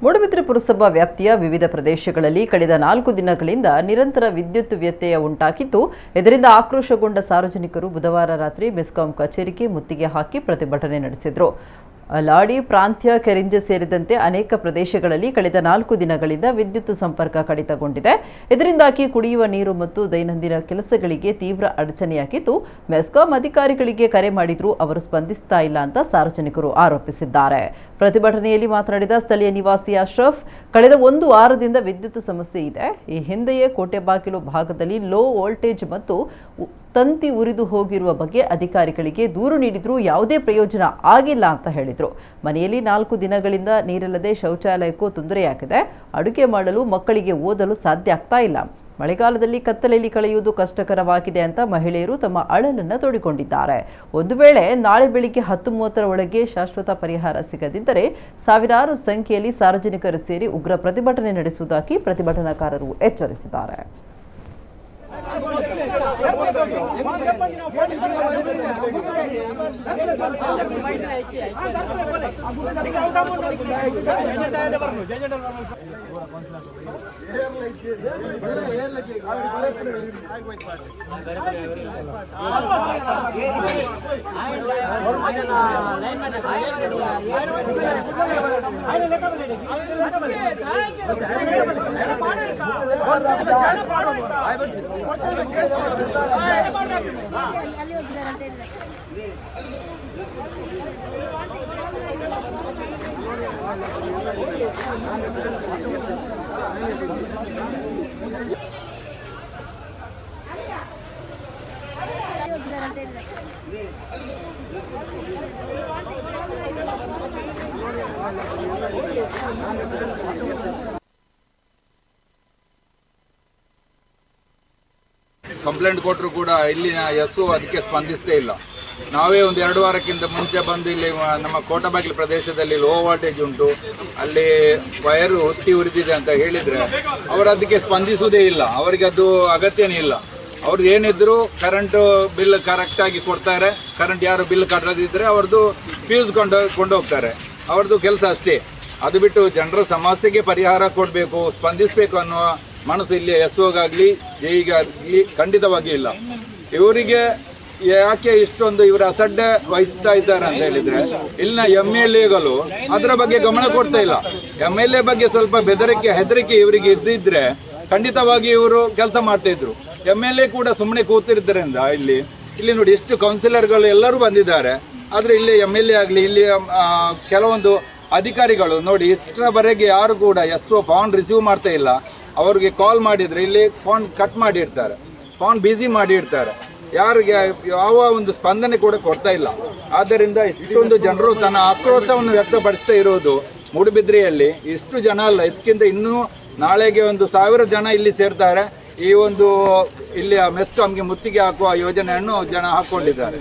ಮೂಡಬಿದ್ರೆ ಪುರಸಭಾ ವ್ಯಾಪ್ತಿಯ ವಿವಿಧ ಪ್ರದೇಶಗಳಲ್ಲಿ ಕಳೆದ 4 ದಿನಗಳಿಂದ ನಿರಂತರ ವಿದ್ಯುತ್ ವ್ಯತ್ಯಯ ಉಂಟಾಗಿದ್ದು, ಇದರಿಂದ ಆಕ್ರೋಶಗೊಂಡ ಸಾರ್ವಜನಿಕರು ಬುಧವಾರ ರಾತ್ರಿ ಮೆಸ್ಕಾಂ ಕಚೇರಿಗೆ ಮುತ್ತಿಗೆ ಹಾಕಿ ಪ್ರತಿಭಟನೆ ನಡೆಸಿದರು. ಲಾಡಿ ಪ್ರಾಂತ್ಯ ಕೆರಿಂಜೆ ಸೇರಿದಂತೆ ಅನೇಕ ಪ್ರದೇಶಗಳಲ್ಲಿ ಕಳೆದ 4 ದಿನಗಳಿಂದ ವಿದ್ಯುತ್ ಸಂಪರ್ಕ ಕಡಿತಗೊಂಡಿದೆ. ಇದರಿಂದಾಗಿ ಕುಡಿಯುವ ನೀರು ಮತ್ತು ದೈನಂದಿನ ಕೆಲಸಗಳಿಗೆ ತೀವ್ರ ಅಡಚಣೆಯಾಗಿದ್ದು, ಮೆಸ್ಕಾಂ ಅಧಿಕಾರಿಗಳಿಗೆ ಕರೆ ಮಾಡಿದರೂ ಅವರು ಸ್ಪಂದಿಸ್ತಾ ಇಲ್ಲ ಅಂತ ಸಾರ್ವಜನಿಕರು ಆರೋಪಿಸಿದ್ದಾರೆ. ಪ್ರತಿಭಟನೆಯಲ್ಲಿ ಮಾತನಾಡಿದ ಸ್ಥಳೀಯ ನಿವಾಸಿ ಅಶ್ರಫ್, ಕಳೆದ 1 ವಾರದಿಂದ ವಿದ್ಯುತ್ ಸಮಸ್ಯೆ ಇದೆ. ಈ ಹಿಂದೆಯೇ ಕೋಟೆಬಾಗಿಲು ಭಾಗದಲ್ಲಿ ಲೋ ವೋಲ್ಟೇಜ್ ಮತ್ತು ತಂತಿ ಉರಿದು ಹೋಗಿರುವ ಬಗ್ಗೆ ಅಧಿಕಾರಿಗಳಿಗೆ ದೂರು ನೀಡಿದ್ರೂ ಯಾವುದೇ ಪ್ರಯೋಜನ ಆಗಿಲ್ಲ ಅಂತ ಹೇಳಿದರು. ಮನೆಯಲ್ಲಿ 4 ದಿನಗಳಿಂದ ನೀರಿಲ್ಲದೆ ಶೌಚಾಲಯಕ್ಕೂ ತೊಂದರೆಯಾಗಿದೆ. ಅಡುಗೆ ಮಾಡಲು, ಮಕ್ಕಳಿಗೆ ಓದಲು ಸಾಧ್ಯ ಆಗ್ತಾ ಇಲ್ಲ. ಮಳೆಗಾಲದಲ್ಲಿ ಕತ್ತಲೆಯಲ್ಲಿ ಕಳೆಯುವುದು ಕಷ್ಟಕರವಾಗಿದೆ ಅಂತ ಮಹಿಳೆಯರು ತಮ್ಮ ಅಳಲನ್ನು ತೋಡಿಕೊಂಡಿದ್ದಾರೆ. ಒಂದು ವೇಳೆ ನಾಳೆ ಬೆಳಿಗ್ಗೆ 10:30 ಒಳಗೆ ಶಾಶ್ವತ ಪರಿಹಾರ ಸಿಗದಿದ್ದರೆ ಸಾವಿರಾರು ಸಂಖ್ಯೆಯಲ್ಲಿ ಸಾರ್ವಜನಿಕರು ಸೇರಿ ಉಗ್ರ ಪ್ರತಿಭಟನೆ ನಡೆಸುವುದಾಗಿ ಪ್ರತಿಭಟನಾಕಾರರು ಎಚ್ಚರಿಸಿದ್ದಾರೆ. ಕಂಪ್ಲೇಂಟ್ ಕೊಟ್ಟರು ಕೂಡ ಇಲ್ಲಿನ ಎಸ್ಒ ಅದಕ್ಕೆ ಸ್ಪಂದಿಸ್ತೇ ಇಲ್ಲ. ನಾವೇ ಒಂದು 2 ವಾರಕ್ಕಿಂತ ಮುಂಚೆ ಬಂದು ಇಲ್ಲಿ ನಮ್ಮ ಕೋಟಬಾಗಿಲು ಪ್ರದೇಶದಲ್ಲಿ ಲೋ ವೋಲ್ಟೇಜ್ ಉಂಟು, ಅಲ್ಲಿ ವೈರು ಹೊತ್ತಿ ಉರಿದಿದೆ ಅಂತ ಹೇಳಿದರೆ ಅವರು ಅದಕ್ಕೆ ಸ್ಪಂದಿಸುವುದೇ ಇಲ್ಲ. ಅವರಿಗೆ ಅದು ಅಗತ್ಯನೇ ಇಲ್ಲ. ಅವ್ರದ್ದು ಏನಿದ್ರು ಕರೆಂಟು ಬಿಲ್ ಕರೆಕ್ಟಾಗಿ ಕೊಡ್ತಾರೆ. ಕರೆಂಟ್ ಯಾರು ಬಿಲ್ ಕಟ್ಟದಿದ್ದರೆ ಅವ್ರದ್ದು ಫ್ಯೂಸ್ ಕೊಂಡೋಗ್ತಾರೆ. ಅವ್ರದ್ದು ಕೆಲಸ ಅಷ್ಟೇ. ಅದು ಬಿಟ್ಟು ಜನರ ಸಮಸ್ಯೆಗೆ ಪರಿಹಾರ ಕೊಡಬೇಕು, ಸ್ಪಂದಿಸಬೇಕು ಅನ್ನುವ ಮನಸ್ಸು ಇಲ್ಲಿ ಎಸ್ಒಗಾಗಲಿ ಜೆಇಗಾಗಲಿ ಖಂಡಿತವಾಗಿ ಇಲ್ಲ. ಇವರಿಗೆ ಯಾಕೆ ಇಷ್ಟೊಂದು ಇವರ ಅಸಡ್ಡೆ ವಹಿಸ್ತಾ ಇದ್ದಾರೆ ಅಂತ ಹೇಳಿದರೆ, ಇಲ್ಲಿನ MLAಗಳು ಅದರ ಬಗ್ಗೆ ಗಮನ ಕೊಡ್ತಾ ಇಲ್ಲ. MLA ಬಗ್ಗೆ ಸ್ವಲ್ಪ ಹೆದರಿಕೆ ಇವರಿಗೆ ಇದ್ದಿದ್ರೆ ಖಂಡಿತವಾಗಿ ಇವರು ಕೆಲಸ ಮಾಡ್ತಾ ಇದ್ರು. MLA ಕೂಡ ಸುಮ್ಮನೆ ಕೂತಿದ್ದರಿಂದ ಇಲ್ಲಿ ನೋಡಿ ಎಷ್ಟು ಕೌನ್ಸಿಲರ್ಗಳು ಎಲ್ಲರೂ ಬಂದಿದ್ದಾರೆ. ಆದರೆ ಇಲ್ಲಿ MLA ಆಗಲಿ ಇಲ್ಲಿ ಕೆಲವೊಂದು ಅಧಿಕಾರಿಗಳು ನೋಡಿ ಇಷ್ಟರವರೆಗೆ ಯಾರು ಕೂಡ ಎಸ್ಒ ಫೋನ್ ರಿಸೀವ್ ಮಾಡ್ತಾ ಇಲ್ಲ. ಅವ್ರಿಗೆ ಕಾಲ್ ಮಾಡಿದರೆ ಇಲ್ಲಿ ಫೋನ್ ಕಟ್ ಮಾಡಿರ್ತಾರೆ, ಫೋನ್ ಬ್ಯುಸಿ ಮಾಡಿರ್ತಾರೆ. ಯಾರಿಗೆ ಯಾವ ಒಂದು ಸ್ಪಂದನೆ ಕೂಡ ಕೊಡ್ತಾ ಇಲ್ಲ. ಆದ್ದರಿಂದ ಇಷ್ಟೊಂದು ಜನರು ತನ್ನ ಆಕ್ರೋಶವನ್ನು ವ್ಯಕ್ತಪಡಿಸ್ತಾ ಇರೋದು ಮೂಡುಬಿದ್ರೆಯಲ್ಲಿ ಇಷ್ಟು ಜನ ಅಲ್ಲ, ಇದಕ್ಕಿಂತ ಇನ್ನೂ ನಾಳೆಗೆ 1,000 ಜನ ಇಲ್ಲಿ ಸೇರ್ತಾರೆ. ಈ ಒಂದು ಇಲ್ಲಿ ಮೆಸ್ಕಾಂಗೆ ಮುತ್ತಿಗೆ ಹಾಕುವ ಯೋಜನೆಯನ್ನು ಜನ ಹಾಕ್ಕೊಂಡಿದ್ದಾರೆ.